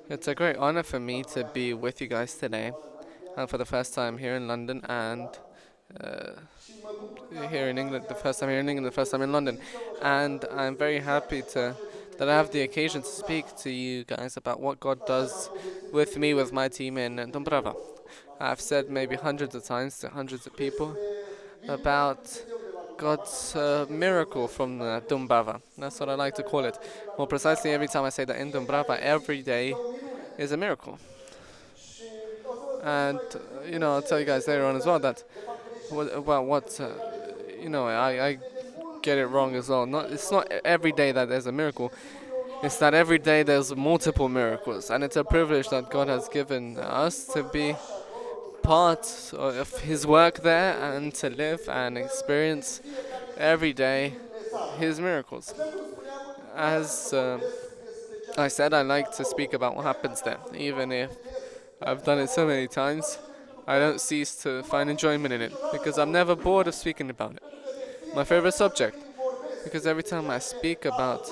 It's a great honor for me to be with you guys today, and for the first time here in London, and uh, here in England, the first time here in England, the first time in London, and I'm very happy to that I have the occasion to speak to you guys about what God does with me, with my team in Dumbrava. I've said maybe hundreds of times to hundreds of people about God's miracle from Dumbrava. That's what I like to call it. More precisely, every time I say that in Dumbrava, every day is a miracle. And I'll tell you guys later on as well that about what I get it wrong as well. Not It's not every day that there's a miracle. It's that every day there's multiple miracles, and it's a privilege that God has given us to be part of His work there and to live and experience every day His miracles. As I said, I like to speak about what happens there, even if I've done it so many times. I don't cease to find enjoyment in it because I'm never bored of speaking about it. My favorite subject, because every time I speak about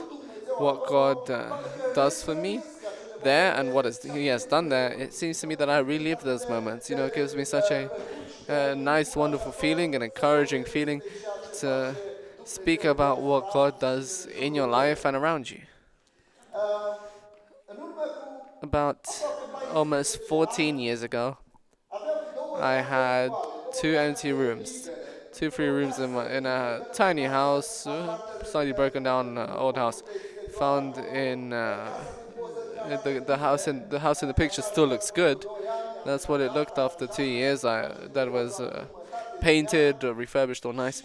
what God does for me there and He has done there, it seems to me that I relive those moments. It gives me such a nice, wonderful feeling, an encouraging feeling to speak about what God does in your life and around you. About almost 14 years ago, I had two empty rooms, two free rooms in a tiny house, slightly broken down old house, found in the house in the picture still looks good. That's what it looked after 2 years. That was painted, refurbished, all nice.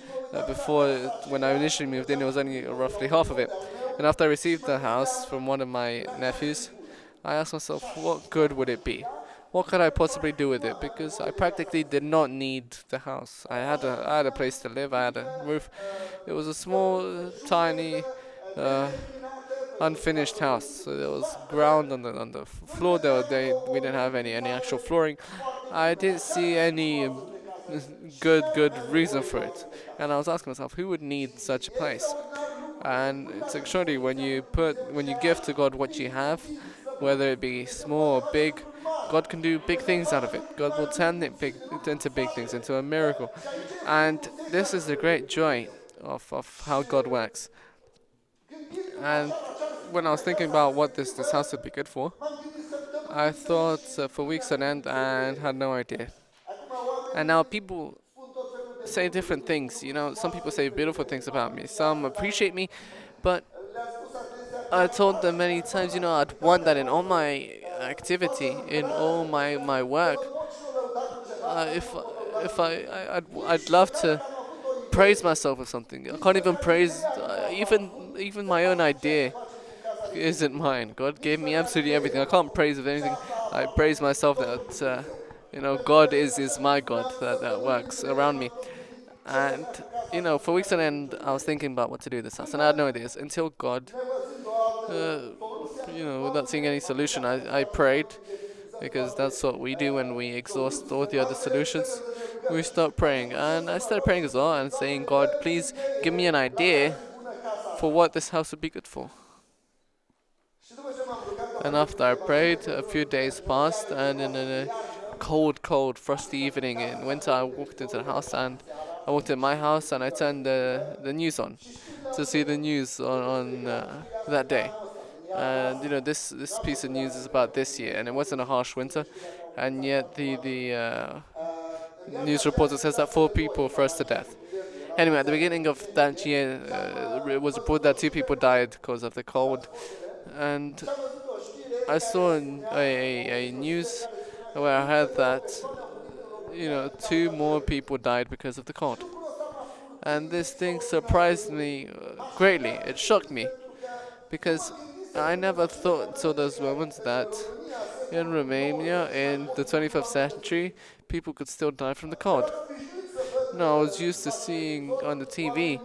When I initially moved in, it was only roughly half of it. And after I received the house from one of my nephews, I asked myself, what good would it be? What could I possibly do with it? Because I practically did not need the house. I had a place to live. I had a roof. It was a small, tiny, uh, unfinished house. So there was ground on the floor. We didn't have any actual flooring. I didn't see any good reason for it. And I was asking myself, who would need such a place? And it's extraordinary when you give to God what you have, whether it be small or big. God can do big things out of it. God will turn it into big things, into a miracle. And this is the great joy of how God works. And when I was thinking about what this house would be good for, I thought for weeks on end and had no idea. And now people say different things. Some people say beautiful things about me. Some appreciate me, but I told them many times, I'd want that in all my activity, in all my work. If I'd love to praise myself or something. I can't even praise even my own idea isn't mine. God gave me absolutely everything. I can't praise of anything. I praise myself that God is my God that works around me. And for weeks on end, I was thinking about what to do with this house, and I had no ideas until God, uh, without seeing any solution, I prayed because that's what we do when we exhaust all the other solutions. We start praying, and I started praying as well and saying, God, please give me an idea for what this house would be good for. And after I prayed, a few days passed, and in a cold, frosty evening in winter, I walked into the house and I walked in my house and I turned the news on to see the news on that day. And this piece of news is about this year, and it wasn't a harsh winter, and yet the news reporter says that 4 people froze to death. Anyway, at the beginning of that year, it was reported that 2 people died because of the cold, and I saw a news where I heard that 2 more people died because of the cold, and this thing surprised me greatly. It shocked me because I never thought until those moments that in Romania in the 21st century people could still die from the cold. No, I was used to seeing on the TV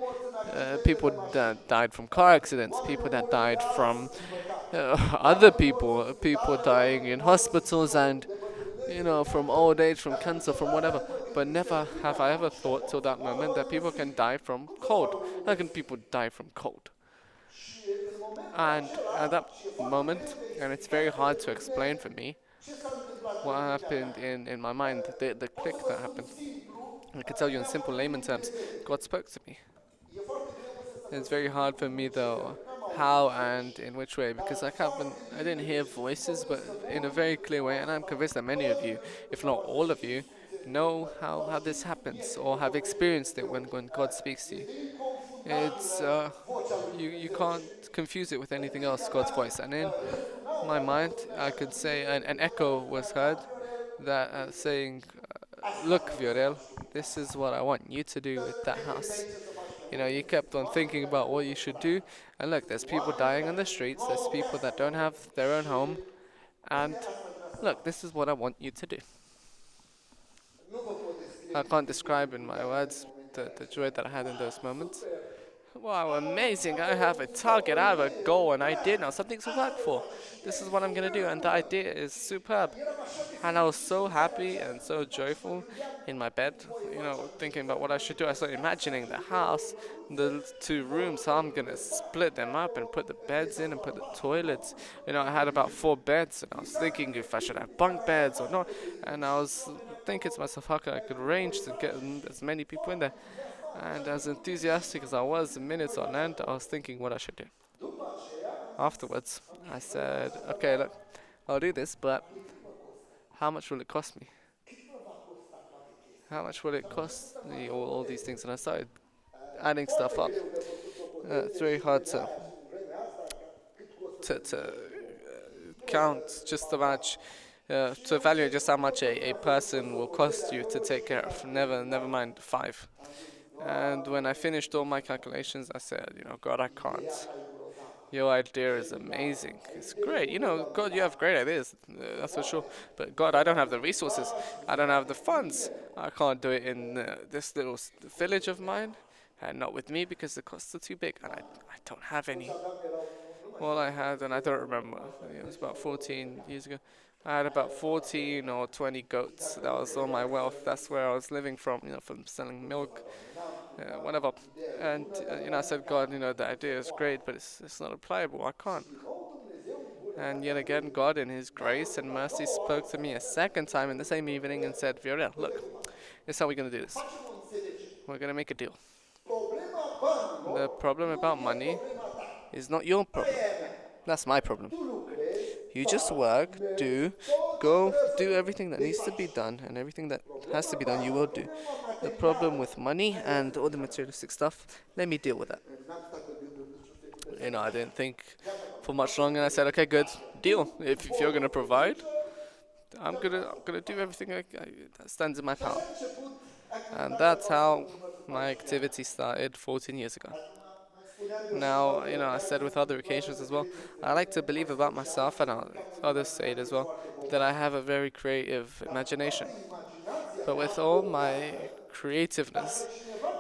people that died from car accidents, people that died from other people dying in hospitals and from old age, from cancer, from whatever. But never have I ever thought till that moment that people can die from cold. How can people die from cold? And at that moment, and it's very hard to explain for me what happened in my mind, the click that happened. I can tell you in simple layman terms, God spoke to me. It's very hard for me though, how and in which way, because I didn't hear voices, but in a very clear way, and I'm convinced that many of you, if not all of you, know how this happens or have experienced it when God speaks to you. It's you can't confuse it with anything else, God's voice. And in my mind, I could say an echo was heard that saying, "Look, Viorel, this is what I want you to do with that house." You know, you kept on thinking about what you should do, and look, there's people dying on the streets. There's people that don't have their own home, and look, this is what I want you to do. I can't describe in my words the joy that I had in those moments. Wow, amazing. I have a target, I have a goal, and idea now, something to work for. This is what I'm gonna do, and the idea is superb. And I was so happy and so joyful in my bed, thinking about what I should do. I started imagining the house, the two rooms, how I'm gonna split them up and put the beds in and put the toilets. I had about 4 beds, and I was thinking if I should have bunk beds or not. And I was thinking to myself, how can I could arrange to get as many people in there. And as enthusiastic as I was, the minutes on end, I was thinking what I should do. Afterwards, I said, okay, look, I'll do this, but how much will it cost me? How much will it cost me, all these things? And I started adding stuff up. It's very hard to count just how much, to evaluate just how much a person will cost you to take care of. Never mind 5. And when I finished all my calculations, I said, God, I can't. Your idea is amazing. It's great. God, you have great ideas. That's for sure. But God, I don't have the resources. I don't have the funds. I can't do it in this little village of mine. And not with me because the costs are too big. And I don't have any. All I had, and I don't remember, it was about 14 years ago. I had about 14 or 20 goats. That was all my wealth. That's where I was living from, from selling milk, whatever. And, I said, God, the idea is great, but it's not applicable. I can't. And yet again, God, in His grace and mercy, spoke to me a second time in the same evening and said, Viorel, look, this is how we're going to do this. We're going to make a deal. The problem about money is not your problem. That's my problem. You just work, go do everything that needs to be done, and everything that has to be done, you will do. The problem with money and all the materialistic stuff, let me deal with that. I didn't think for much longer, and I said, okay, good, deal. If you're gonna provide, I'm gonna do everything that stands in my power. And that's how my activity started 14 years ago. Now, I said with other occasions as well, I like to believe about myself, and others say it as well, that I have a very creative imagination. But with all my creativeness,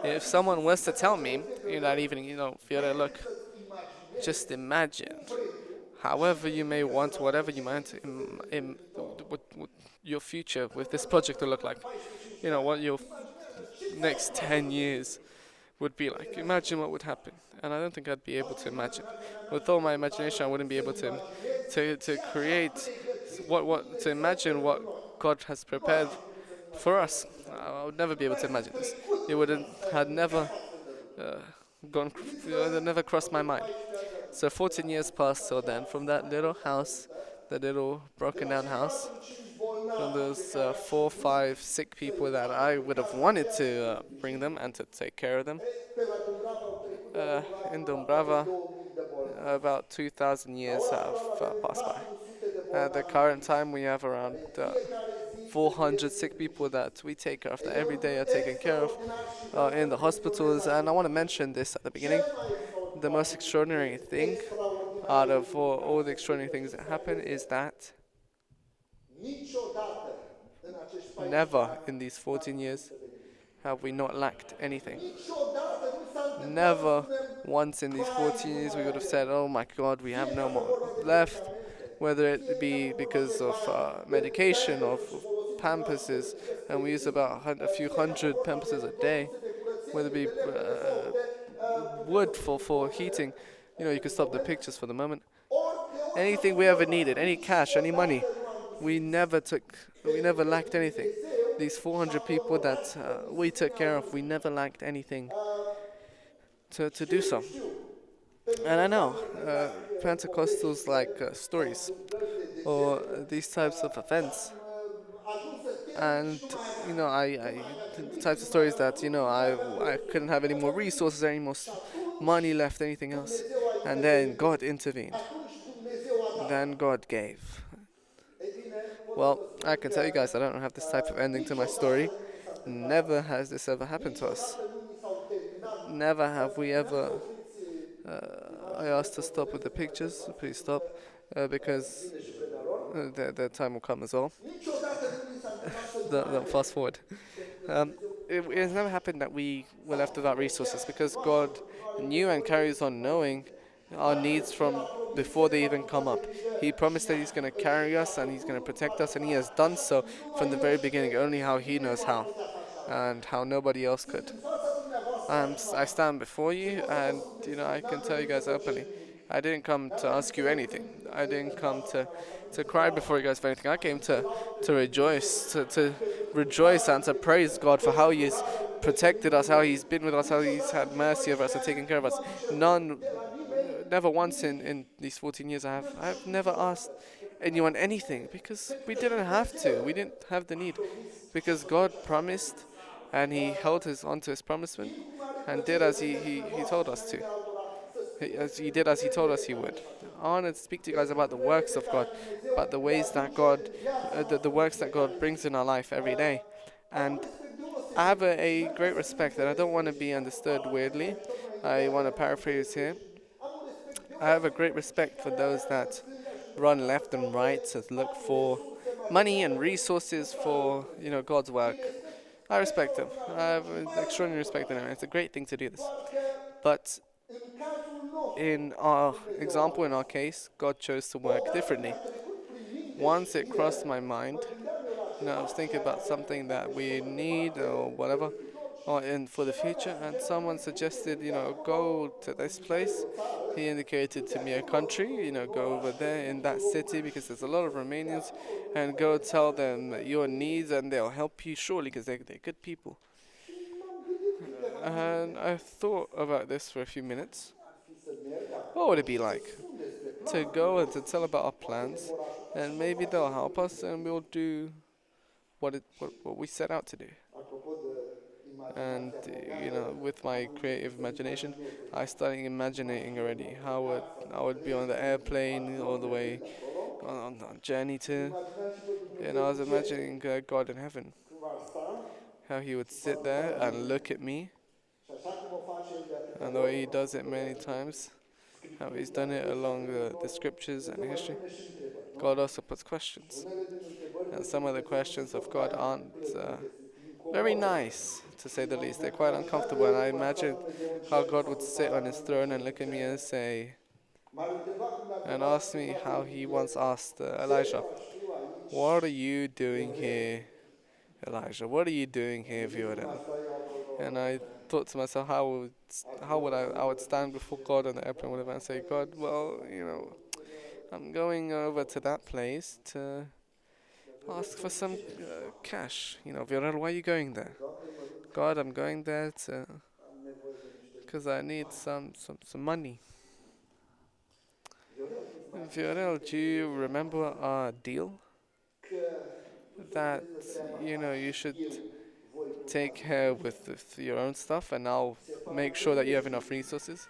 if someone was to tell me in that evening, Fiore, look, just imagine, however you may want, whatever you want, what your future with this project will look like. What your next 10 years would be like. Imagine what would happen. And I don't think I'd be able to imagine. With all my imagination, I wouldn't be able to create to imagine what God has prepared for us. I would never be able to imagine this. It would had never uh, it had never crossed my mind. So 14 years passed till then, from that little house, the little broken down house, from those 4, 5 sick people that I would have wanted to bring them and to take care of them. In Dumbrava, about 2,000 years have passed by. At the current time, we have around 400 sick people that we take care of, that every day are taken care of in the hospitals. And I want to mention this at the beginning. The most extraordinary thing out of all the extraordinary things that happen is that never in these 14 years have we not lacked anything. Never once in these 14 years we would have said, oh my God, we have no more left, whether it be because of medication or pamperses, and we use about a few hundred pamperses a day, whether it be wood for heating. you could stop the pictures for the moment. Anything we ever needed, any cash, any money, we never took, we never lacked anything. These 400 people that we took care of, we never lacked anything to do so. And I know Pentecostals like stories or these types of events. And the types of stories that I couldn't have any more resources, any more money left, anything else, and then God intervened. Then God gave. Well, I can tell you guys I don't have this type of ending to my story. Never has this ever happened to us. Never have we ever. I asked to stop with the pictures. Please stop, because the time will come as well. Don't fast forward. Um, it has never happened that we were left without resources because God knew and carries on knowing our needs from before they even come up. He promised that He's going to carry us and He's going to protect us, and He has done so from the very beginning, only how He knows how, and how nobody else could. I stand before you, and I can tell you guys openly, I didn't come to ask you anything. I didn't come to cry before you guys for anything. I came to rejoice, to rejoice and to praise God for how He's protected us, how He's been with us, how He's had mercy of us and taken care of us. Never once in these 14 years I've never asked anyone anything because we didn't have to. We didn't have the need because God promised, and He held onto His promisement and did as he told us to. He did as He told us He would. I want to speak to you guys about the works of God, about the ways that the works that God brings in our life every day. And I have a great respect, and I don't want to be understood weirdly. I want to paraphrase here. I have a great respect for those that run left and right to look for money and resources for God's work. I respect them. I have an extraordinary respect for them. It's a great thing to do this. But in our example, in our case, God chose to work differently. Once it crossed my mind, I was thinking about something that we need or whatever, or in for the future, and someone suggested, go to this place. He indicated to me a country, go over there in that city because there's a lot of Romanians, and go tell them your needs and they'll help you surely because they're good people. And I thought about this for a few minutes. What would it be like to go and to tell about our plans, and maybe they'll help us and we'll do what we set out to do. And with my creative imagination, I started imagining already how I would be on the airplane all the way on journey to, and I was imagining God in heaven, how He would sit there and look at me, and the way He does it many times, how He's done it along the scriptures and history. God also puts questions, and some of the questions of God aren't very nice, to say the least. They're quite uncomfortable, and I imagined how God would sit on His throne and look at me and say, and ask me how He once asked Elijah, "What are you doing here, Elijah? What are you doing here, Viorel?" And I thought to myself, how would I would stand before God on the airplane, whatever, and say, "God, well, I'm going over to that place to ask for some cash. Viorel, why are you going there? God, I'm going there because I need some money." Viorel, do you remember our deal? That, you should take care with your own stuff and I'll make sure that you have enough resources.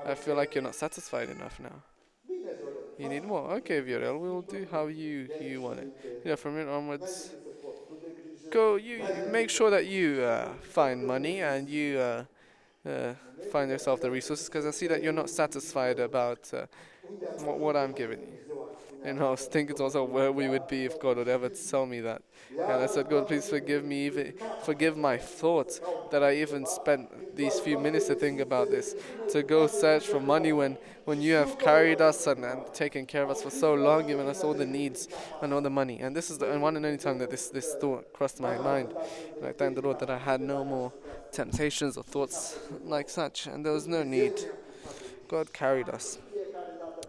I feel like you're not satisfied enough now. You need more? Okay, Viorel, we'll do how you want it. From here onwards, go, you make sure that you find money and you uh, find yourself the resources, because I see that you're not satisfied about what I'm giving you. And I was thinking to myself where we would be if God would ever tell me that. And I said, God, please forgive me, even forgive my thoughts that I even spent these few minutes to think about this, to go search for money when you have carried us and taken care of us for so long, given us all the needs and all the money. And this is the one and only time that this thought crossed my mind. And I thank the Lord that I had no more temptations or thoughts like such, and there was no need. God carried us,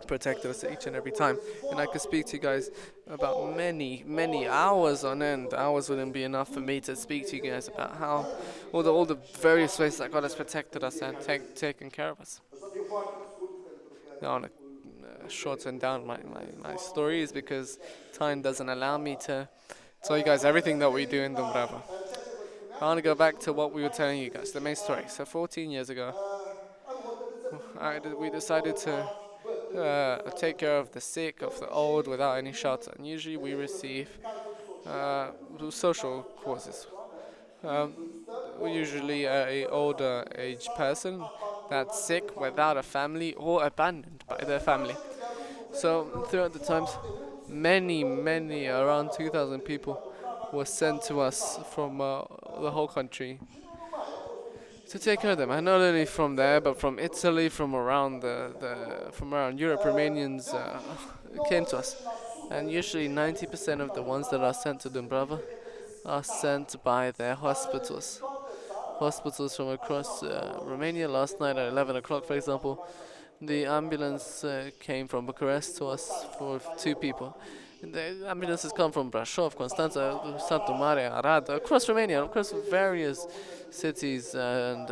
protected us each and every time. And I could speak to you guys about many, many hours on end. Hours wouldn't be enough for me to speak to you guys about how all the various ways that God has protected us and taken care of us. Now, on shorten down my stories because time doesn't allow me to tell you guys everything that we do in Dumbrava. I want to go back to what we were telling you guys, the main story. So 14 years ago, we decided to take care of the sick, of the old, without any shelter. And usually we receive uh, social causes. Um, we usually a older age person that's sick without a family or abandoned by their family. So throughout the times, many, around 2,000 people were sent to us from the whole country to take care of them, and not only from there, but from Italy, from around from around Europe. Romanians came to us, and usually 90% of the ones that are sent to Dumbrava are sent by their hospitals. Hospitals from across Romania. Last night at 11 o'clock, for example, the ambulance came from Bucharest to us for two people. The ambulances come from Brașov, Constanța, Satu Mare, Arad, across Romania, across various cities and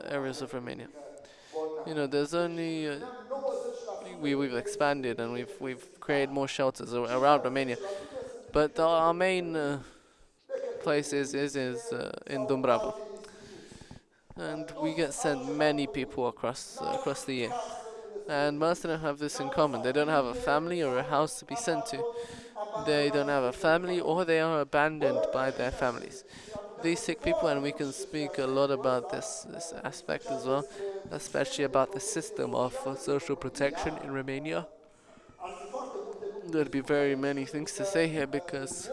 areas of Romania. You know, there's only we've expanded and we've created more shelters around Romania, but our main place is in Dumbrava, and we get sent many people across the year. And most of them have this in common. They don't have a family or a house to be sent to. They don't have a family or they are abandoned by their families. These sick people, and we can speak a lot about this aspect as well, especially about the system of social protection in Romania. There'd be very many things to say here because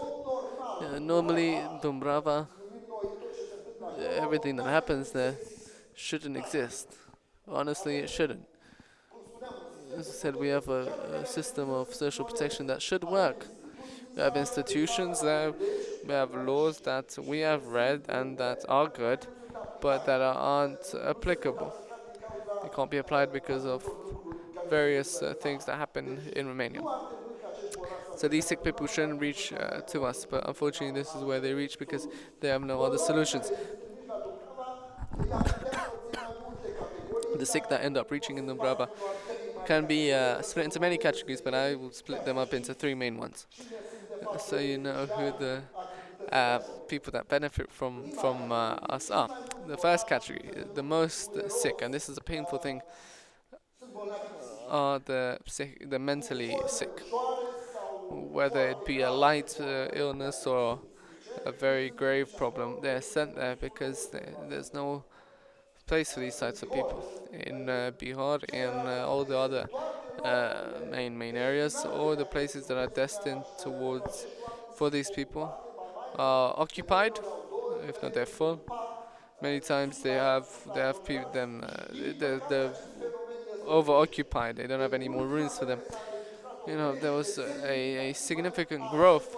normally Dumbrava, everything that happens there shouldn't exist. Honestly, it shouldn't. As I said, we have a system of social protection that should work. We have institutions there, we have laws that we have read and that are good, but that aren't applicable. They can't be applied because of various things that happen in Romania. So these sick people shouldn't reach to us, but unfortunately, this is where they reach because they have no other solutions. The sick that end up reaching in Dumbrava can be split into many categories, but I will split them up into three main ones. So you know who the people that benefit from us are. The first category, the most sick, and this is a painful thing, are the mentally sick, whether it be a light illness or a very grave problem. They're sent there because there's no place for these types of people in Bihar, in all the other main areas, or the places that are destined towards for these people are occupied, if not they're full. Many times they have them they're overoccupied. They don't have any more rooms for them. You know, there was a significant growth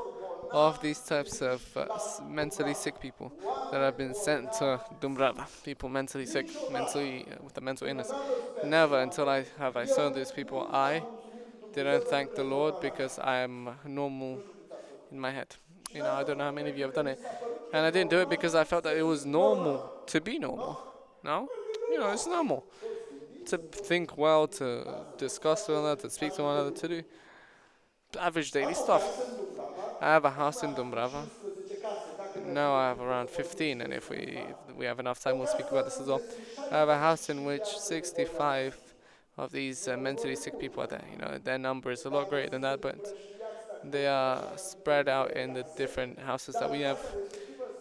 of these types of mentally sick people that have been sent to Dumbrava. People mentally sick, mentally with a mental illness. Never until I saw these people, I didn't thank the Lord because I am normal in my head. You know, I don't know how many of you have done it, and I didn't do it because I felt that it was normal to be normal. No, you know, it's normal to think well, to discuss one another, to speak to one another, to do average daily stuff. I have a house in Dumbrava. Now I have around 15, and if we have enough time, we'll speak about this as well. I have a house in which 65 of these mentally sick people are there. You know, their number is a lot greater than that, but they are spread out in the different houses that we have.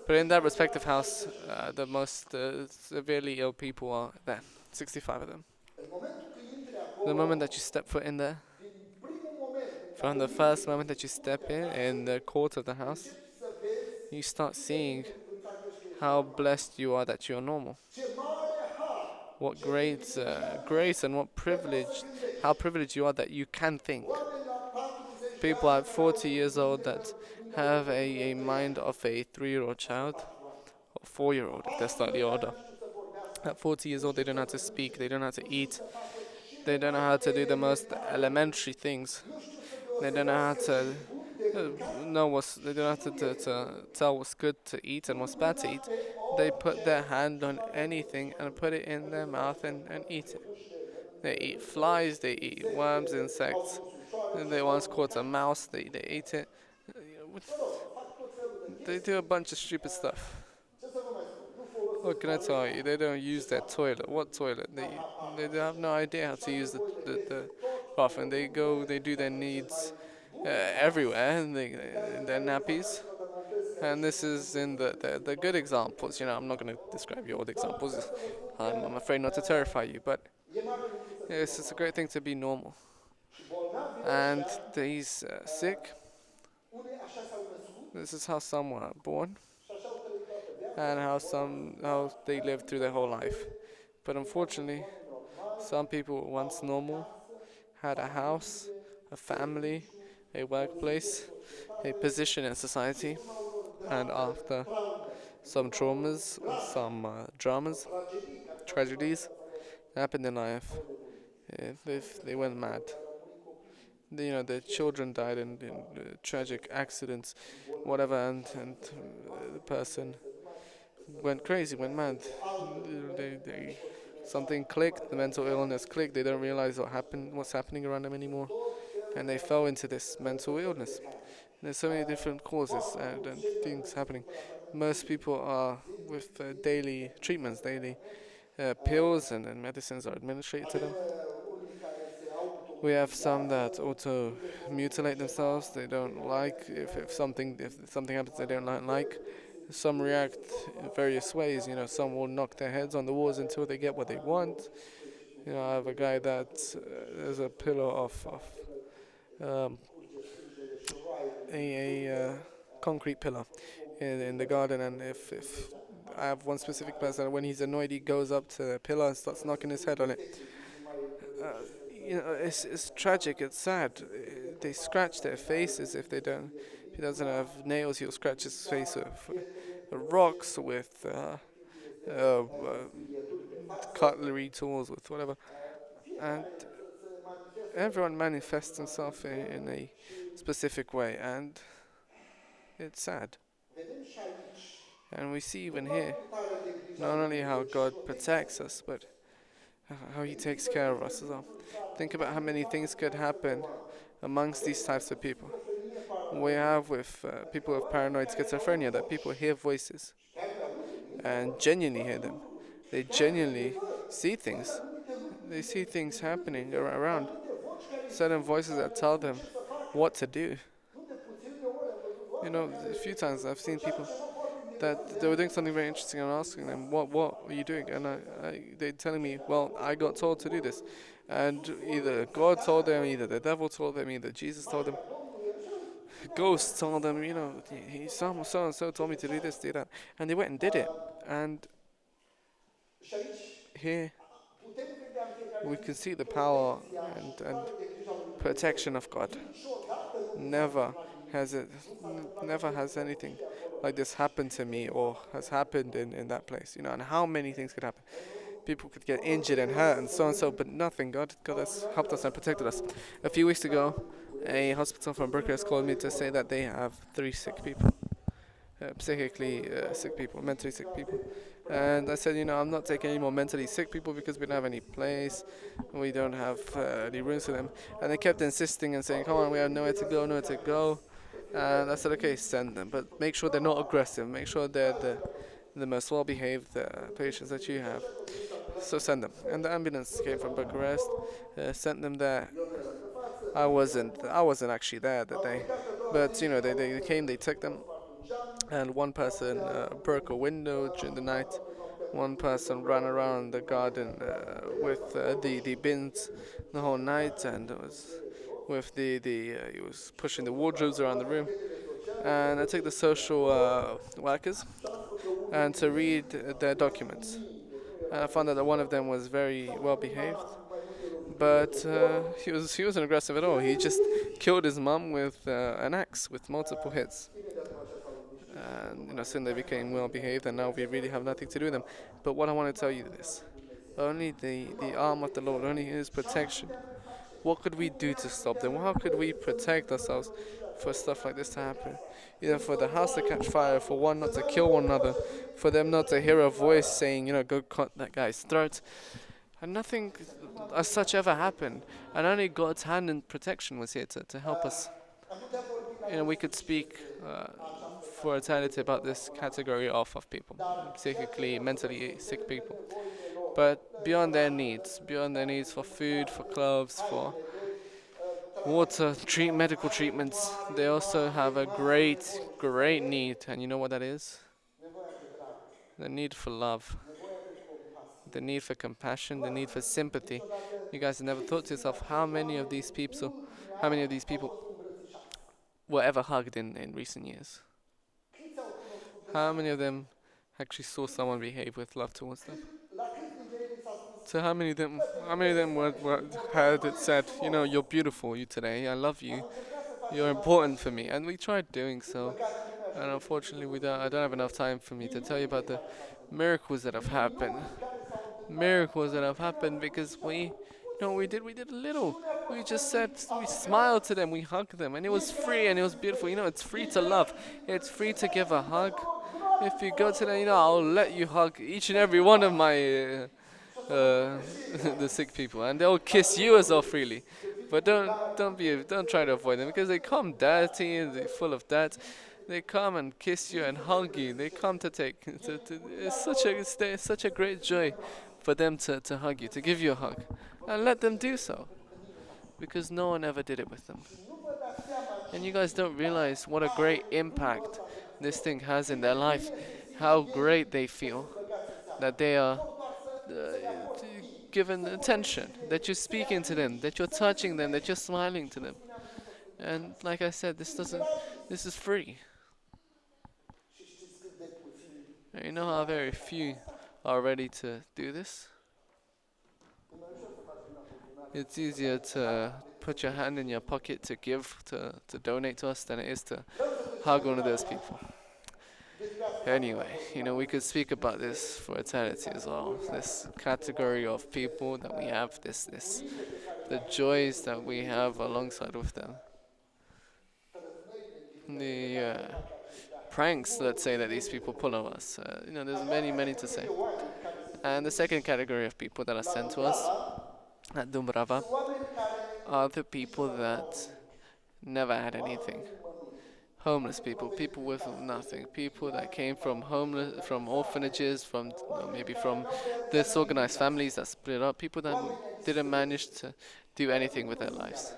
But in that respective house, the most severely ill people are there. 65 of them. The moment that you step foot in there, from the first moment that you step in the court of the house, you start seeing how blessed you are that you're normal. What great grace and what privilege, how privileged you are that you can think. People are 40 years old that have a mind of a 3-year-old child, or 4-year-old if they're slightly older. At 40 years old, they don't know how to speak, they don't know how to eat, They don't know how to do the most elementary things. They don't know how to know what's. They don't know how to tell what's good to eat and what's bad to eat. They put their hand on anything and put it in their mouth and eat it. They eat flies. They eat worms, insects. And they once caught a mouse. They eat it. They do a bunch of stupid stuff. What can I tell you? They don't use their toilet. What toilet? They have no idea how to use the bathroom. They go, they do their needs everywhere, and in their nappies. And this is in the good examples. I'm not going to describe you all the examples. I'm afraid not to terrify you, but it's a great thing to be normal. And he's sick. This is how some were born, and how they live through their whole life. But unfortunately, some people were once normal, had a house, a family, a workplace, a position in society, and after some traumas, some dramas, tragedies happened in life, they went mad. The children died in tragic accidents, whatever, and the person went crazy, went mad. Something clicked, the mental illness clicked. They don't realize what's happening around them anymore, and they fell into this mental illness. There's so many different causes and things happening. Most people are with daily treatments, daily pills and medicines are administered to them. We have some that auto mutilate themselves. They don't like if something happens they don't like. Some react in various ways. Some will knock their heads on the walls until they get what they want. I have a guy that there's a pillar of um, a concrete pillar in the garden, and if I have one specific person, when he's annoyed, he goes up to the pillar and starts knocking his head on it. It's tragic. It's sad. They scratch their faces if they don't. If he doesn't have nails, he'll scratch his face with rocks, with cutlery tools, with whatever. And everyone manifests himself in a specific way, and it's sad. And we see even here not only how God protects us, but how He takes care of us as well. Think about how many things could happen amongst these types of people. We have with people with paranoid schizophrenia that people hear voices and genuinely hear them. They genuinely see things. They see things happening around. Certain voices that tell them what to do. A few times I've seen people that they were doing something very interesting and I'm asking them, what are you doing? And they're telling me, well, I got told to do this. And either God told them, either the devil told them, either Jesus told them. Ghosts told them, so and so told me to do this, do that. And they went and did it. And here we can see the power and protection of God. Never has it, never has anything like this happened to me or has happened in that place. And how many things could happen. People could get injured and hurt and so and so, but nothing. God has helped us and protected us. A few weeks ago, a hospital from Bucharest called me to say that they have 3 sick people. Psychically sick people, mentally sick people. And I said, I'm not taking any more mentally sick people because we don't have any place. We don't have any rooms for them. And they kept insisting and saying, come on, we have nowhere to go, nowhere to go. And I said, okay, send them. But make sure they're not aggressive. Make sure they're the most well-behaved patients that you have. So send them. And the ambulance came from Bucharest, sent them there. I wasn't actually there that day. But, they came, they took them. And one person broke a window during the night. One person ran around the garden with the bins the whole night, and was with he was pushing the wardrobes around the room. And I took the social workers and to read their documents. And I found out that one of them was very well behaved, but he wasn't aggressive at all. He just killed his mum with an axe with multiple hits. And soon they became well behaved, and now we really have nothing to do with them. But what I want to tell you is this: Only the arm of the Lord, only His protection. What could we do to stop them? How could we protect ourselves for stuff like this to happen? For the house to catch fire, for one not to kill one another, for them not to hear a voice saying, go cut that guy's throat. And nothing as such ever happened. And only God's hand and protection was here to help us. We could speak for eternity about this category of people, psychically, mentally sick people. But beyond their needs for food, for clothes, for water, medical treatments, they also have a great, great need. And you know what that is? The need for love, the need for compassion, the need for sympathy. You guys have never thought to yourself how many of these people were ever hugged in recent years? How many of them actually saw someone behave with love towards them? So how many of them heard it said, you're beautiful, you today, I love you, you're important for me, and we tried doing so, and unfortunately I don't have enough time for me to tell you about the miracles that have happened, because we did a little. We smiled to them, we hugged them, and it was free and it was beautiful. It's free to love. It's free to give a hug. If you go to them, I'll let you hug each and every one of my the sick people, and they'll kiss you as well freely. But don't try to avoid them because they come dirty and they're full of dirt. They come and kiss you and hug you. They come to take. It's such a great joy for them to hug you, to give you a hug, and let them do so, because no one ever did it with them. And you guys don't realize what a great impact this thing has in their life, how great they feel that they are uh, given attention, that you're speaking to them, that you're touching them, that you're smiling to them. And like I said, this is free. And you know how very few are ready to do this? It's easier to put your hand in your pocket to give, to donate to us, than it is to hug one of those people. Anyway, we could speak about this for eternity as well. This category of people that we have, the joys that we have alongside with them. The pranks, let's say, that these people pull on us. There's many, many to say. And the second category of people that are sent to us at Dumbrava are the people that never had anything. Homeless people, people with nothing, people that came from orphanages, maybe from disorganized families that split up, people that didn't manage to do anything with their lives.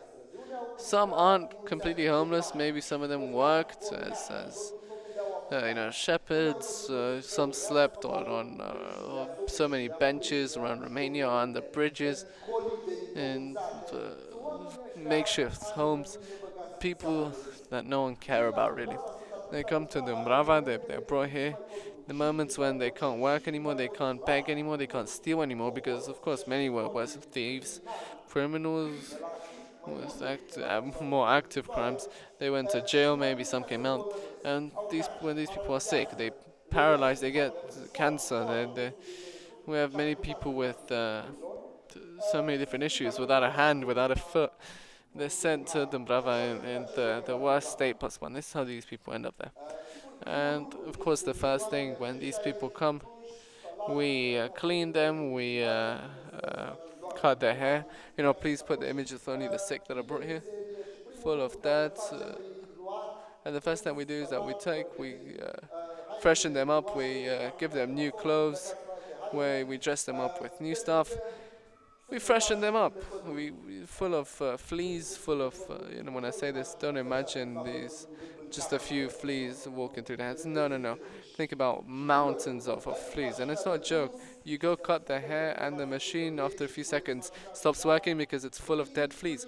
Some aren't completely homeless. Maybe some of them worked as shepherds. Some slept on so many benches around Romania, on the bridges, and makeshift homes. People that no one care about really. They come to Dumbrava. They're brought here. The moments when they can't work anymore, they can't beg anymore, they can't steal anymore, because of course many were worse thieves, criminals, with more active crimes. They went to jail, maybe some came out, and when these people are sick, they paralyzed, they get cancer. We have many people with so many different issues, without a hand, without a foot. They're sent to Dumbrava in the worst state possible. And this is how these people end up there. And of course, the first thing when these people come, we clean them, we cut their hair. Please put the images of only the sick that are brought here, full of that. And the first thing we do is that we freshen them up, we give them new clothes, where we dress them up with new stuff. We freshen them up. We full of fleas, full of when I say this, don't imagine these just a few fleas walking through the hands. No, no, no. Think about mountains of fleas, and it's not a joke. You go cut the hair, and the machine after a few seconds stops working because it's full of dead fleas,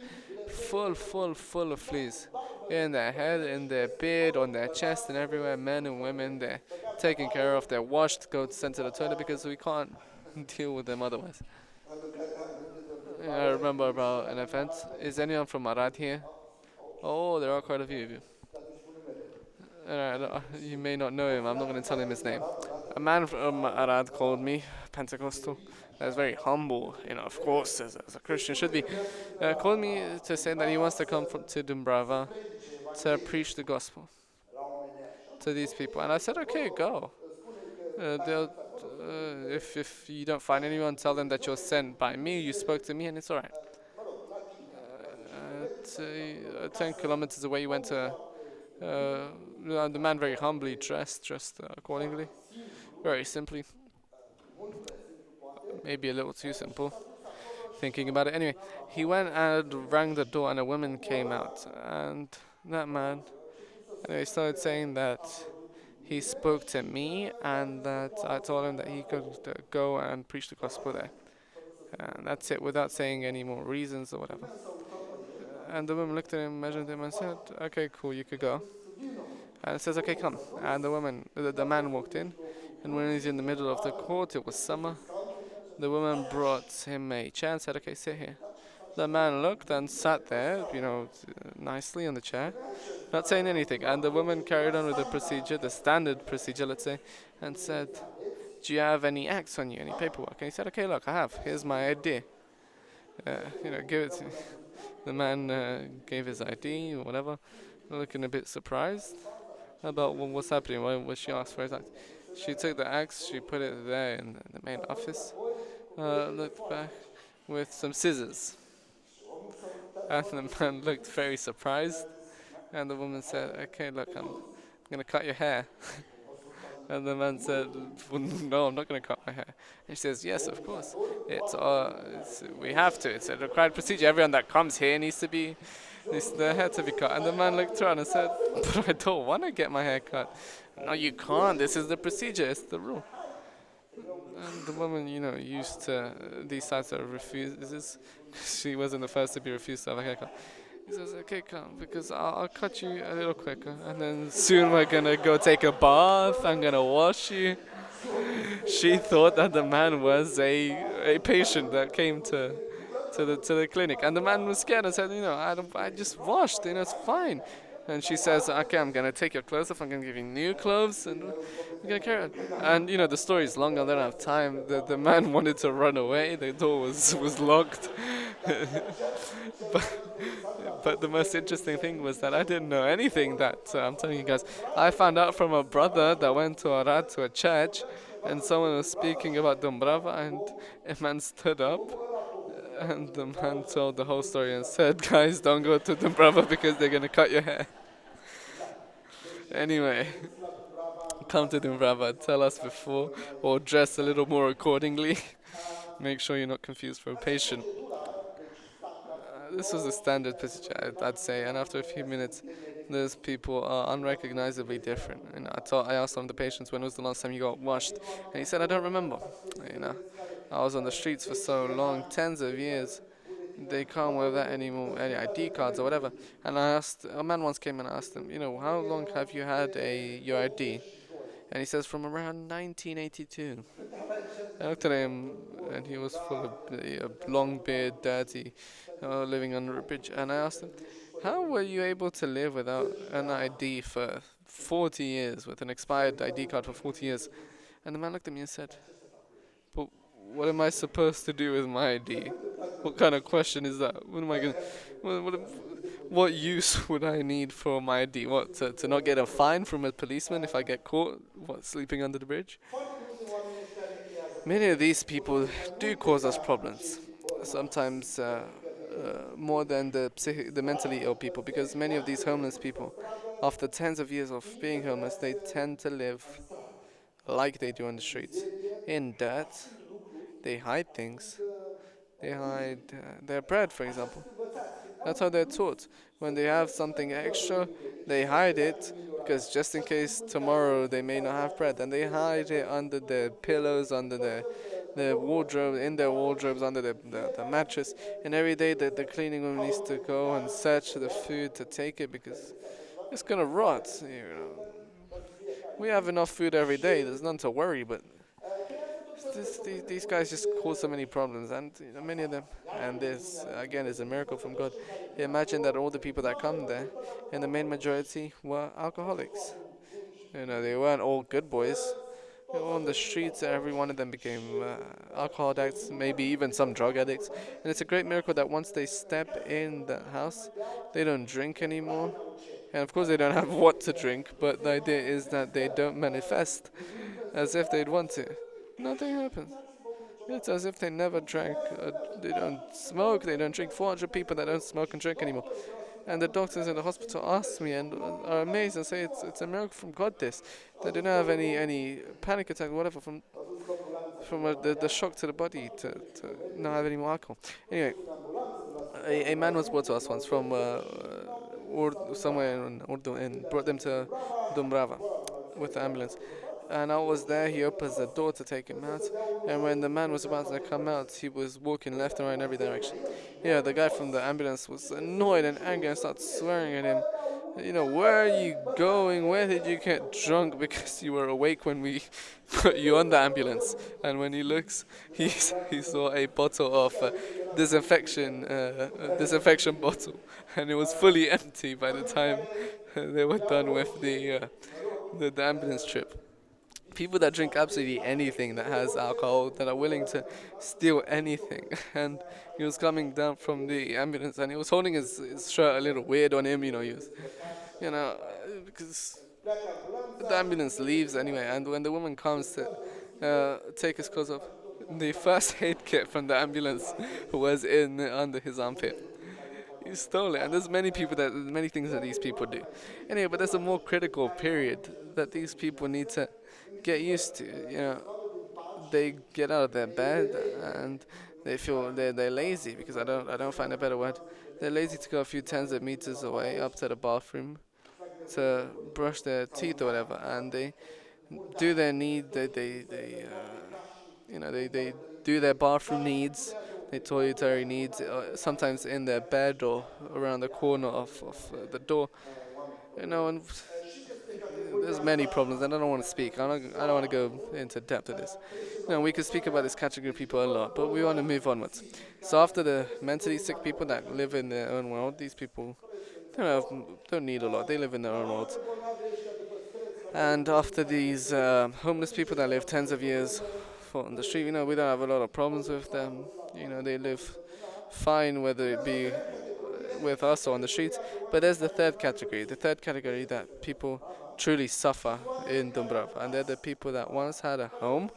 full of fleas. In their head, in their beard, on their chest, and everywhere. Men and women, they're taken care of. They're washed, sent to the toilet because we can't deal with them otherwise. I remember about an event. Is anyone from Arad here? Oh, there are quite a few of you. You may not know him. I'm not going to tell him his name. A man from Arad called me, Pentecostal. I was very humble, of course, as a Christian should be. Called me to say that he wants to come to Dumbrava to preach the gospel to these people. And I said, okay, go. They'll, if you don't find anyone, tell them that you're sent by me. You spoke to me, and it's all right. 10 kilometers away, you went to the man very humbly dressed accordingly, very simply, maybe a little too simple. Thinking about it, anyway, he went and rang the door, and a woman came out, and that man, anyway, started saying that he spoke to me, and that I told him that he could go and preach the gospel there, and that's it, without saying any more reasons or whatever. And the woman looked at him, measured him, and said, "Okay, cool, you could go." And says, "Okay, come." And the man walked in, and when he's in the middle of the court, it was summer. The woman brought him a chair and said, "Okay, sit here." The man looked and sat there, nicely on the chair, not saying anything. And the woman carried on with the procedure, the standard procedure, let's say, and said, "Do you have any acts on you, any paperwork?" And he said, "Okay, look, I have. Here's my ID. Give it to me." The man gave his ID or whatever, looking a bit surprised about what's happening. Why was she asked for his act? She took the axe, she put it there in the main office, looked back with some scissors. And the man looked very surprised. And the woman said, "Okay, look, I'm going to cut your hair." And the man said, "Well, no, I'm not going to cut my hair." And she says, "Yes, of course. We have to. It's a required procedure. Everyone that comes here needs their hair to be cut." And the man looked around and said, "But I don't want to get my hair cut." "No, you can't. This is the procedure. It's the rule." And the woman, used to these types of refuses. She wasn't the first to be refused to have a haircut. He says, "Okay, come, because I'll cut you a little quicker, and then soon we're gonna go take a bath. I'm gonna wash you." She thought that the man was a patient that came to the clinic, and the man was scared and said, I just washed, it's fine." And she says, "Okay, I'm gonna take your clothes off. I'm gonna give you new clothes, and we're gonna carry on." And the story is long. I don't have time. The man wanted to run away. The door was locked. but but the most interesting thing was that I didn't know anything that I'm telling you guys. I found out from a brother that went to Arad to a church, and someone was speaking about Dumbrava, and a man stood up, and the man told the whole story and said, "Guys, don't go to Dumbrava because they're gonna cut your hair." Anyway, come to Dumbrava, tell us before, or dress a little more accordingly. Make sure you're not confused for a patient. This was a standard procedure, I'd say, and after a few minutes, those people are unrecognizably different. I asked one of the patients, when was the last time you got washed, and he said, "I don't remember." You know, I was on the streets for so long, tens of years. They can't without any ID cards or whatever. And I asked a man once came and asked him, "How long have you had your ID?" And he says, "From around 1982." I looked at him, and he was full of a long beard, dirty, living under a bridge. And I asked him, "How were you able to live without an ID for 40 years, with an expired ID card for 40 years?" And the man looked at me and said, "But what am I supposed to do with my ID? What kind of question is that? What am I gonna? What use would I need for my ID? What, to not get a fine from a policeman if I get caught? What, sleeping under the bridge?" Many of these people do cause us problems. Sometimes more than the mentally ill people, because many of these homeless people, after tens of years of being homeless, they tend to live like they do on the streets, in dirt. They hide things. They hide their bread, for example. That's how they're taught. When they have something extra, they hide it, because just in case tomorrow they may not have bread, and they hide it under their pillows, under their wardrobe, in their wardrobes, under the mattress. And every day the cleaning woman needs to go and search the food to take it, because it's gonna rot. We have enough food every day. There's none to worry, but these guys just cause so many problems, and many of them. And this again is a miracle from God. Imagine that all the people that come there, and the main majority were alcoholics. They weren't all good boys. On the streets, every one of them became alcohol addicts, maybe even some drug addicts. And it's a great miracle that once they step in the house, they don't drink anymore. And of course, they don't have what to drink, but the idea is that they don't manifest as if they'd want to. Nothing happens. It's as if they never drank. They don't smoke. They don't drink. 400 people that don't smoke and drink anymore. And the doctors in the hospital ask me and are amazed and say it's a miracle from God. This they didn't have any panic attack or whatever from the shock to the body to not have any more alcohol. Anyway, a man was brought to us once from somewhere in Urdu and brought them to Dumbrava with the ambulance. And I was there. He opens the door to take him out, and when the man was about to come out, he was walking left and right in every direction. Yeah, the guy from the ambulance was annoyed and angry and started swearing at him. Where are you going? Where did you get drunk? Because you were awake when we put you on the ambulance. And when he looks, he saw a bottle of disinfection bottle, and it was fully empty by the time they were done with the ambulance trip. People that drink absolutely anything that has alcohol, that are willing to steal anything. And he was coming down from the ambulance and he was holding his shirt a little weird on him, because the ambulance leaves anyway. And when the woman comes to take his clothes off, the first aid kit from the ambulance was in under his armpit. He stole it, and there's many things that these people do. Anyway, but there's a more critical period that these people need to get used to. They get out of their bed and they feel they're lazy, because I don't find a better word. They're lazy to go a few tens of meters away up to the bathroom to brush their teeth or whatever, and they do their need. They do their bathroom needs, their toiletary needs, sometimes in their bed or around the corner of the door. And there's many problems, and I don't want to speak. I don't want to go into depth of this. We could speak about this category of people a lot, but we want to move onwards. So after the mentally sick people that live in their own world, these people don't need a lot. They live in their own world. And after these homeless people that live tens of years on the street, we don't have a lot of problems with them. They live fine, whether it be with us or on the streets. But there's the third category that people truly suffer in Dumbrava, and they're the people that once had a home,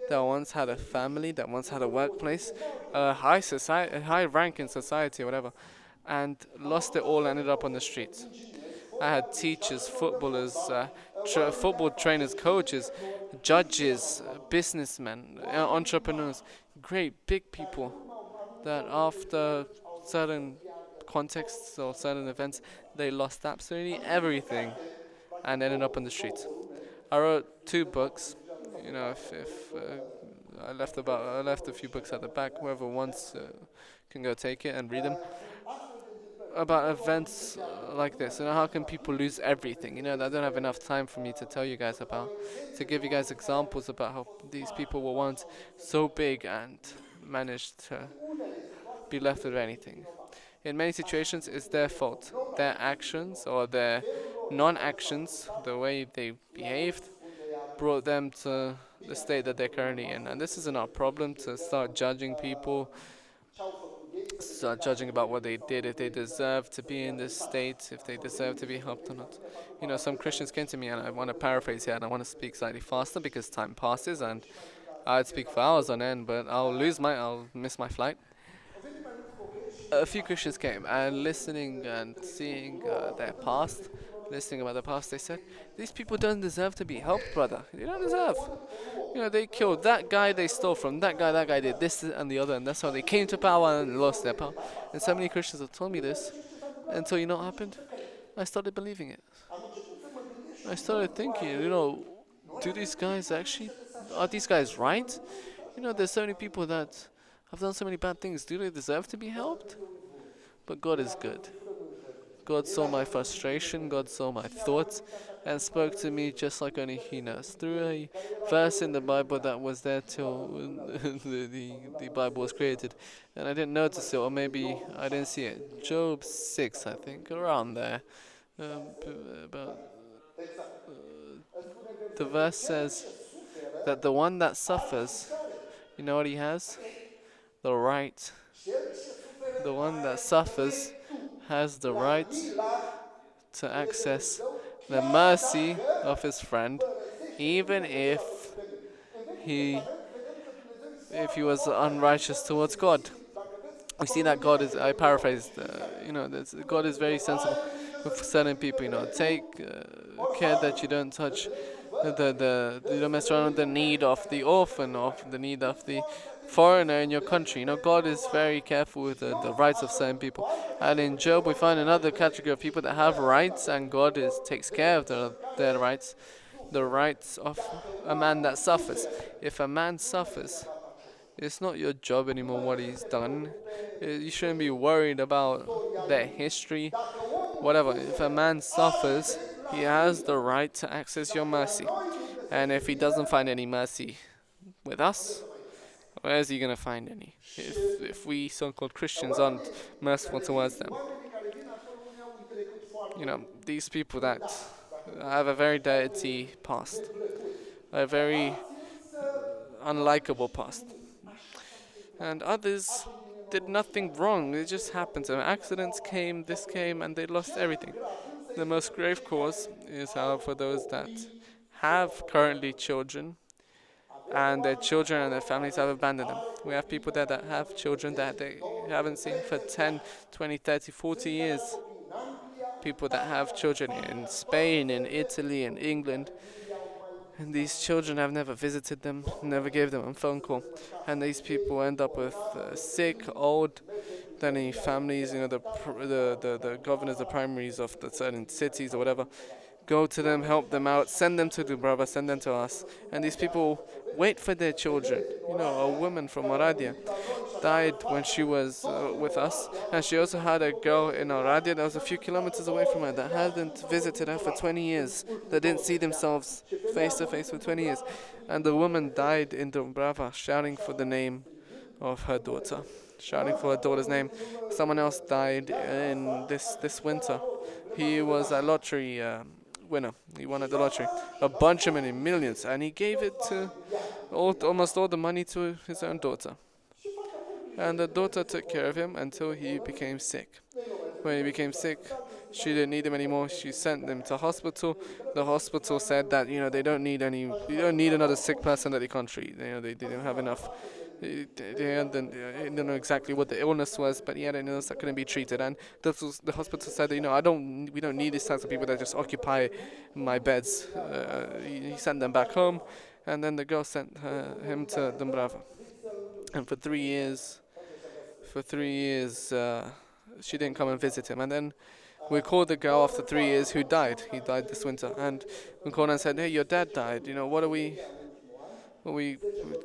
that once had a family, that once had a workplace, a high rank in society, or whatever, and lost it all, ended up on the streets. I had teachers, footballers, football trainers, coaches, judges, businessmen, entrepreneurs, great big people that after certain contexts or certain events, they lost absolutely everything and ended up on the streets. I wrote 2 books. If I left a few books at the back. Whoever wants can go take it and read them about events like this. How can people lose everything? I don't have enough time for me to tell you guys about, to give you guys examples about how these people were once so big and managed to be left with anything. In many situations, it's their fault. Their actions or their non-actions, the way they behaved, brought them to the state that they're currently in. And this isn't our problem to start judging people, start judging about what they did, if they deserve to be in this state, if they deserve to be helped or not. Some Christians came to me, and I want to paraphrase here, and I want to speak slightly faster because time passes, and I'd speak for hours on end, but I'll miss my flight. A few Christians came, and listening and seeing their past, listening about the past, they said, these people don't deserve to be helped, brother. They don't deserve. They killed that guy, they stole from that guy did this and the other, and that's how they came to power and lost their power. And so many Christians have told me this, until you know what happened? I started believing it. I started thinking, do these guys actually, are these guys right? There's so many people that have done so many bad things. Do they deserve to be helped? But God is good. God saw my frustration, God saw my thoughts, and spoke to me just like only He knows. Through a verse in the Bible that was there till the Bible was created. And I didn't notice it, or maybe I didn't see it. Job 6, I think, around there. About the verse says, that the one that suffers, you know what he has? The right. The one that suffers has the right to access the mercy of his friend, even he if he was unrighteous towards God. We see that God is, I paraphrased, God is very sensible with certain people. Take care that you don't touch you don't mess around with the need of the orphan, of the need of the foreigner in your country. God is very careful with the rights of certain people. And in Job, we find another category of people that have rights, and God takes care of their rights, the rights of a man that suffers. If a man suffers, it's not your job anymore what he's done. You shouldn't be worried about their history, whatever. If a man suffers, he has the right to access your mercy. And if he doesn't find any mercy with us, where is he going to find any? If we so-called Christians aren't merciful towards them. These people that have a very dirty past, a very unlikable past. And others did nothing wrong. It just happened to them. Accidents came, this came, and they lost everything. The most grave cause is, however, those that have currently children, and their children and their families have abandoned them. We have people there that have children that they haven't seen for 10, 20, 30, 40 years. People that have children in Spain, in Italy, in England, and these children have never visited them, never gave them a phone call. And these people end up with sick, old, any families, the governors, the primaries of the certain cities or whatever, go to them, help them out, send them to the brother, send them to us. And these people wait for their children. A woman from Moradia died when she was with us, and she also had a girl in Oradea that was a few kilometers away from her that hadn't visited her for 20 years, that didn't see themselves face to face for 20 years. And the woman died in Dumbrava shouting for the name of her daughter, shouting for her daughter's name. Someone else died in this winter. He was a lottery winner. He won at the lottery, a bunch of money, millions, and he gave it to almost all the money to his own daughter. And the daughter took care of him until he became sick. When he became sick, she didn't need him anymore. She sent him to hospital. The hospital said that they don't need you don't need another sick person at the country. They didn't have enough. They don't know exactly what the illness was, but he had an illness that couldn't be treated. And the hospital said that we don't need these types of people that just occupy my beds. He sent them back home, and then the girl sent him to Dumbrava. And for 3 years, she didn't come and visit him. And then we called the girl after 3 years who died. He died this winter. And we called and said, "Hey, your dad died. What are we?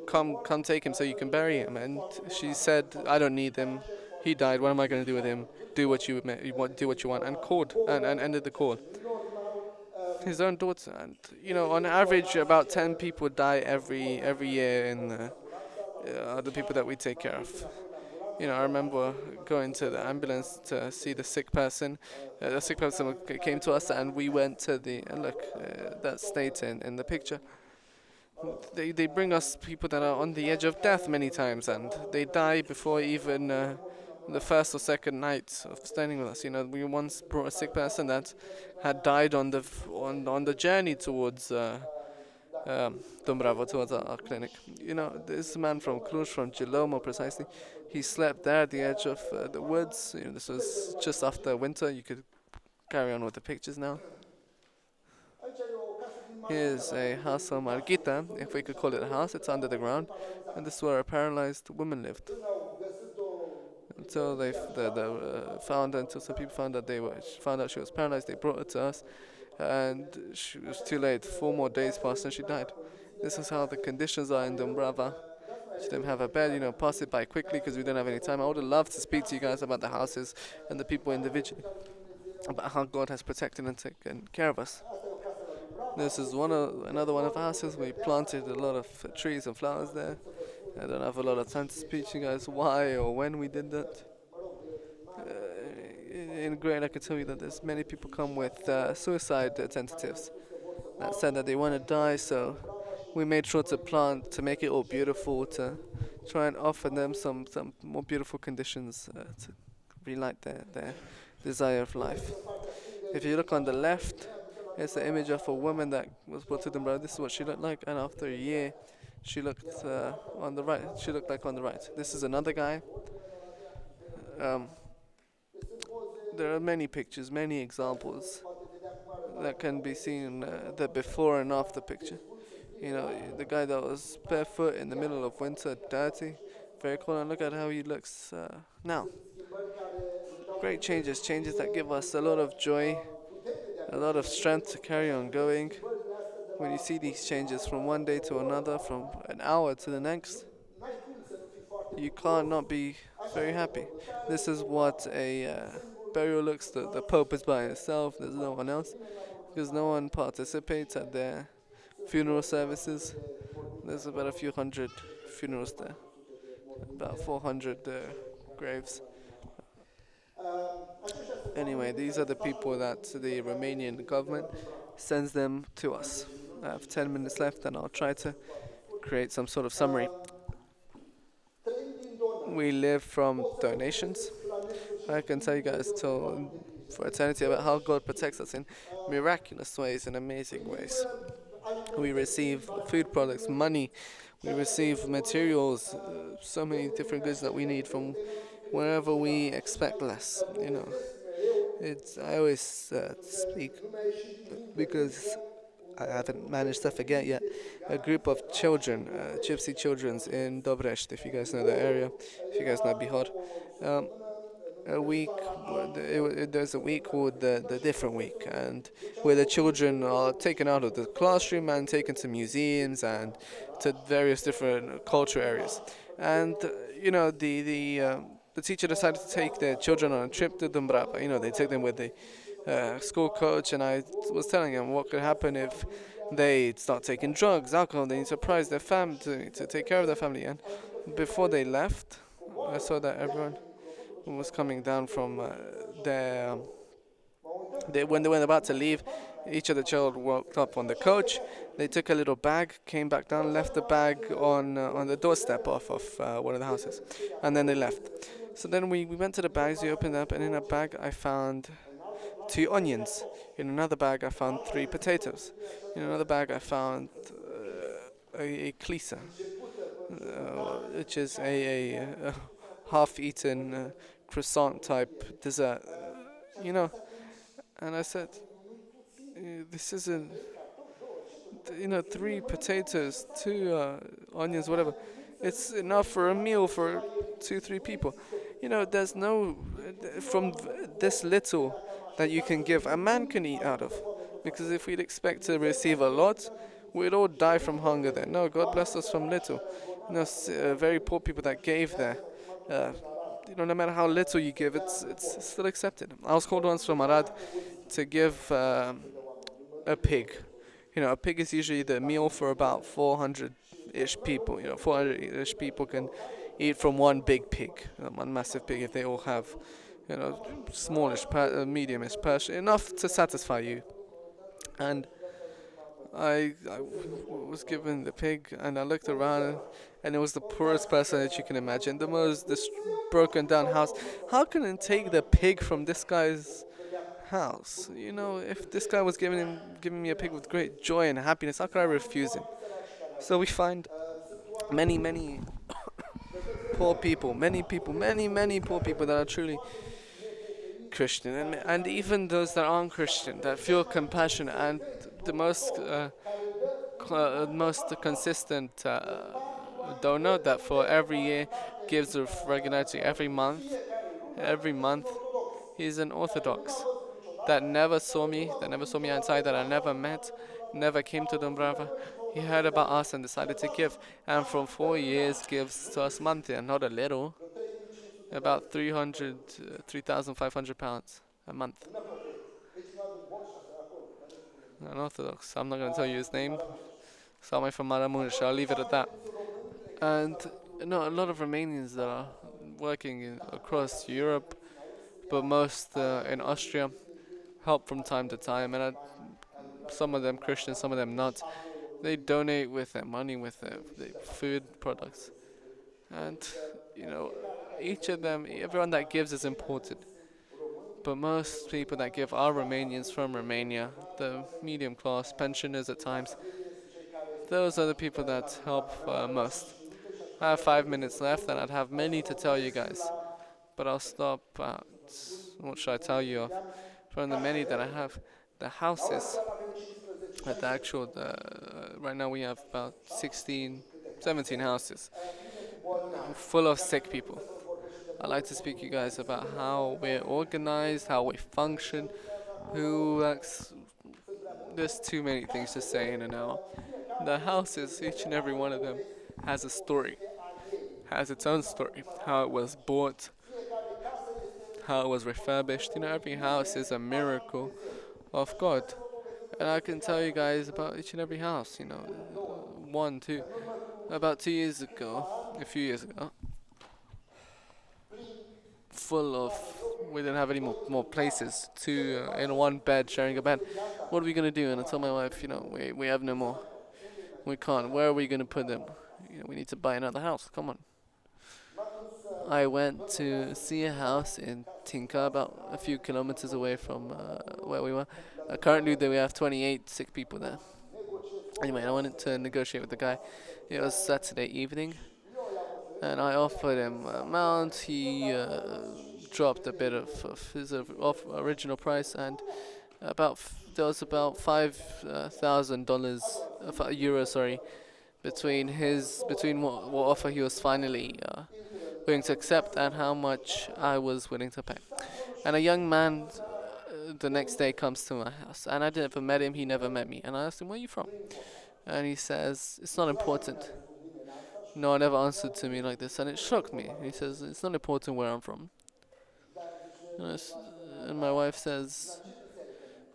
Come take him so you can bury him." And she said, "I don't need him. He died. What am I going to do with him? Do what you want." And called and ended the call. His own daughter. And on average, about 10 people die every year in the people that we take care of. I remember going to the ambulance to see the sick person. The sick person came to us, and we went to that state in the picture. They bring us people that are on the edge of death many times, and they die before even the first or second night of staying with us. We once brought a sick person that had died on the journey towards Dumbrava, towards our clinic. This man from Cluj, from Gilo more precisely, he slept there at the edge of the woods. This was just after winter. You could carry on with the pictures now. Here's a house on Margita, if we could call it a house. It's under the ground, and this is where a paralyzed woman lived. Until until some people found that found out she was paralyzed. They brought her to us, and it was too late. 4 more days passed, and she died. This is how the conditions are in Dumbrava. She didn't have a bed. Pass it by quickly because we don't have any time. I would have loved to speak to you guys about the houses and the people individually, about how God has protected and taken care of us. This is another one of the houses. We planted a lot of trees and flowers there. I don't have a lot of time to speak to you guys why or when we did that. In Great, I can tell you that there's many people come with suicide tentatives that said that they want to die, so We made sure to plant to make it all beautiful, to try and offer them some more beautiful conditions to relight their desire of life. If you look on the left, it's the image of a woman that was brought to the bride. This is what she looked like, and after a year, she looked on the right. She looked like on the right. This is another guy. Um, there are many pictures, many examples that can be seen. The before and after picture. You know, the guy that was barefoot in the middle of winter, dirty, very cold, and look at how he looks now. Great changes, changes that give us a lot of joy, a lot of strength to carry on going. When you see these changes from one day to another, from an hour to the next, you can't not be very happy. This is what a burial looks. The Pope is by himself, there's no one else, because no one participates at their funeral services. There's about a few hundred funerals there, about 400 graves. Anyway, these are the people that the Romanian government sends them to us. I have 10 minutes left and I'll try to create some sort of summary. We live from donations. I can tell you guys till for eternity about how God protects us in miraculous ways and amazing ways. We receive food products, money, we receive materials, so many different goods that we need from wherever we expect less. You know, it's I always speak because I haven't managed to forget yet. A group of children, gypsy childrens in Dobrești, if you guys know the area, if you guys know Bihor. Um, a week, there's a week called the different week, and where the children are taken out of the classroom and taken to museums and to various different culture areas. And you know, the teacher decided to take their children on a trip to Dumbrava. You know, they take them with the school coach, and I was telling them what could happen if they start taking drugs, alcohol. They need to surprise their family to take care of their family. And before they left, I saw that everyone was coming down from their. When they were about to leave, each of the children walked up on the coach. They took a little bag, came back down, left the bag on the doorstep of one of the houses, and then they left. So then we went to the bags, we opened up, and in a bag I found 2 onions. In another bag I found 3 potatoes. In another bag I found a klisa, which is a half-eaten croissant type dessert. You know, and I said, this isn't, 3 potatoes, 2 onions, whatever. It's enough for a meal for 2, 3 people. There's no, from this little that you can give, a man can eat out of. Because if we'd expect to receive a lot, we'd all die from hunger then. No, God bless us from little. Very poor people that gave there. Uh, no matter how little you give, it's still accepted. I was called once from Arad to give a pig. A pig is usually the meal for about 400-ish people. 400-ish people can eat from one big pig, one massive pig if they all have, smallish, mediumish, enough to satisfy you. And I was given the pig, and I looked around, and it was the poorest person that you can imagine, the most broken down house. How can I take the pig from this guy's house? If this guy was giving me a pig with great joy and happiness, how could I refuse him? So we find many poor people, many poor people that are truly Christian, and even those that aren't Christian, that feel compassion, and the most consistent donor that for every year gives with regularity every month. He's an Orthodox that never saw me outside, that I never met, never came to Dumbrava. He heard about us and decided to give, and for 4 years gives to us monthly, and not a little, about 3,500 pounds a month. An Orthodox. I'm not going to tell you his name. Someone from Maramuresh. I'll leave it at that. And a lot of Romanians that are working across Europe, but most in Austria, help from time to time, and some of them Christian, some of them not. They donate with their money, with their food products, and you know, each of them, everyone that gives is important. But most people that give are Romanians from Romania, the medium class, pensioners at times. Those are the people that help most. I have 5 minutes left, and I'd have many to tell you guys, but I'll stop at what should I tell you of? From the many that I have, the houses, the actual, right now we have about 16, 17 houses full of sick people. I'd like to speak to you guys about how we're organized, how we function, who acts. There's too many things to say in an hour. The houses, each and every one of them, has a story, has its own story. How it was bought, how it was refurbished. Every house is a miracle of God. And I can tell you guys about each and every house, one, two. About 2 years ago, a few years ago, full of, we didn't have any more places to, in one bed, sharing a bed. What are we going to do? And I told my wife, we have no more. We can't. Where are we going to put them? We need to buy another house. Come on. I went to see a house in Tinca, about a few kilometers away from where we were. Currently, we have 28 sick people there. Anyway, I wanted to negotiate with the guy. It was Saturday evening, and I offered him an amount. He dropped a bit of his original price, and there was about $5,000, euros, sorry, between what offer he was finally willing to accept and how much I was willing to pay. And a young man the next day comes to my house, and I never met him, he never met me. And I asked him, "Where are you from?" And he says, "It's not important." No one ever answered to me like this, and it shocked me. He says, "It's not important where I'm from." And, and my wife says,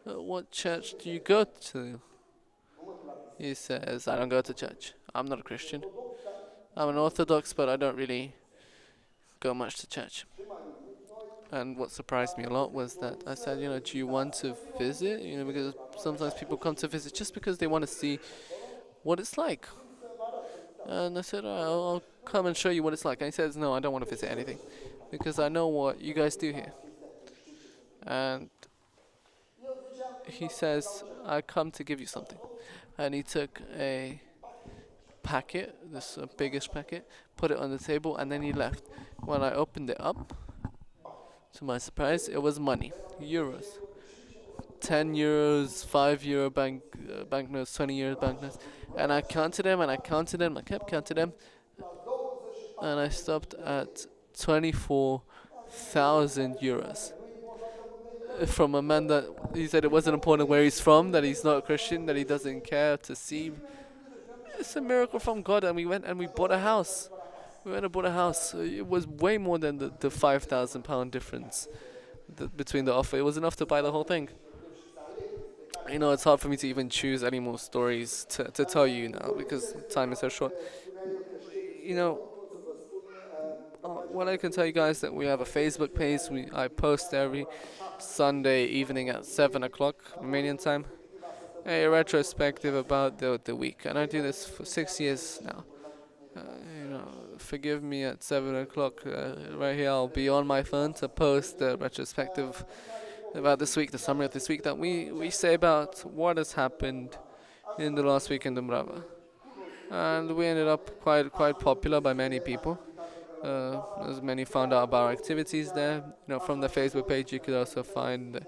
"What church do you go to?" He says, "I don't go to church. I'm not a Christian. I'm an Orthodox, but I don't really go much to church." And what surprised me a lot was that I said, "Do you want to visit?" Because sometimes people come to visit just because they want to see what it's like. And I said, I'll come and show you what it's like." And he says, "No, I don't want to visit anything because I know what you guys do here." And he says, "I come to give you something." And he took a packet, this biggish packet, put it on the table, and then he left. When I opened it up, to my surprise, it was money, euros. 10 euros, 5 euro banknotes, 20 euro banknotes. And I counted them, and I counted them, I kept counting them, and I stopped at 24,000 euros. From a man that he said it wasn't important where he's from, that he's not a Christian, that he doesn't care to see. It's a miracle from God, and we went and we bought a house. We went and bought a house. It was way more than the £5,000 difference between the offer. It was enough to buy the whole thing. It's hard for me to even choose any more stories to tell you now because time is so short. You know, what I can tell you guys that we have a Facebook page. I post every Sunday evening at 7 o'clock Romanian time. A retrospective about the week, and I do this for 6 years now. Uh, Forgive me at 7 o'clock. Right here, I'll be on my phone to post the retrospective about this week, the summary of this week that we say about what has happened in the last week in Dumbrava. And we ended up quite popular by many people. As many found out about our activities there. From the Facebook page, you could also find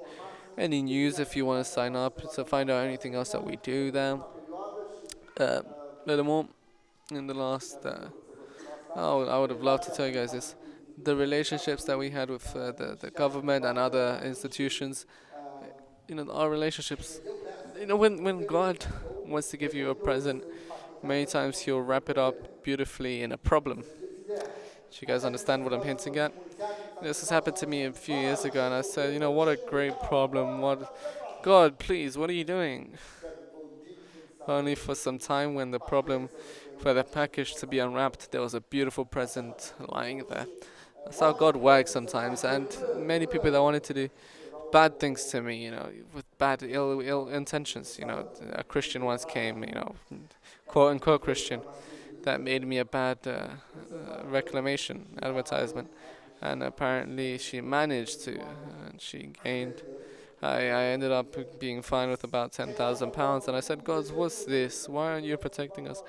any news if you want to sign up to find out anything else that we do there. Furthermore, in the last, I would have loved to tell you guys this. The relationships that we had with the government and other institutions, our relationships, when God wants to give you a present, many times He'll wrap it up beautifully in a problem. Do you guys understand what I'm hinting at? This has happened to me a few years ago, and I said, what a great problem. God, please, what are you doing? Only for some time, when the problem for the package to be unwrapped, there was a beautiful present lying there. That's how God works sometimes, and many people that wanted to do bad things to me, with bad, ill intentions. A Christian once came, quote unquote Christian, that made me a bad reclamation advertisement, and apparently she managed to, and she gained. I ended up being fined with about £10,000, and I said, God, what's this? Why aren't you protecting us?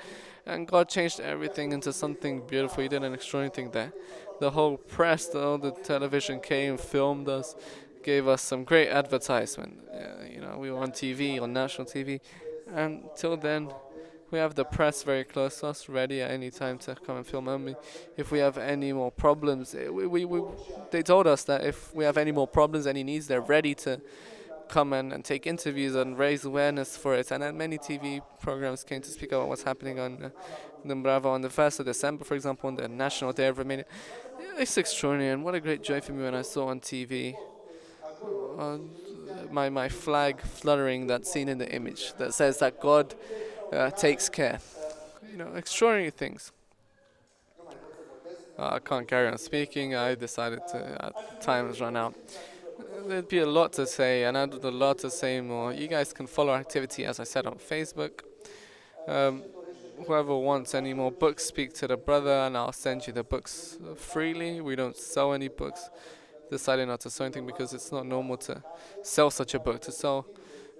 And God changed everything into something beautiful. He did an extraordinary thing there. The whole press, all the television came, filmed us, gave us some great advertisement. We were on TV, on national TV, and till then, we have the press very close to us, ready at any time to come and film on me. If we have any more problems, they told us that if we have any more problems, any needs, they're ready to come and take interviews and raise awareness for it. And then many TV programs came to speak about what's happening on Dumbrava on the 1st of December, for example, on the National Day of Romania. It's extraordinary, and what a great joy for me when I saw on TV uh, my flag fluttering, that scene in the image that says that God takes care. Extraordinary things. I can't carry on speaking. I decided time has run out. There'd be a lot to say, and I'd a lot to say more. You guys can follow our activity, as I said, on Facebook. Um, Whoever wants any more books, speak to the brother, and I'll send you the books freely. We don't sell any books. Decided not to sell anything because it's not normal to sell such a book, to sell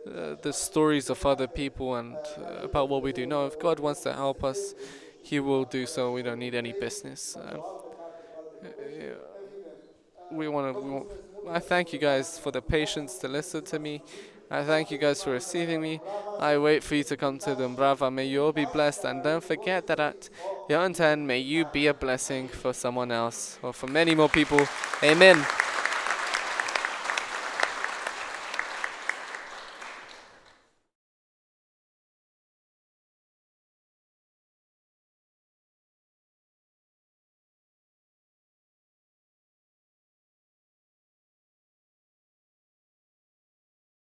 the stories of other people and about what we do. No, if God wants to help us, He will do so. We don't need any business. We want to. I thank you guys for the patience to listen to me. I thank you guys for receiving me. I wait for you to come to Dumbrava. May you all be blessed, and don't forget that at your own turn, may you be a blessing for someone else or for many more people. Amen.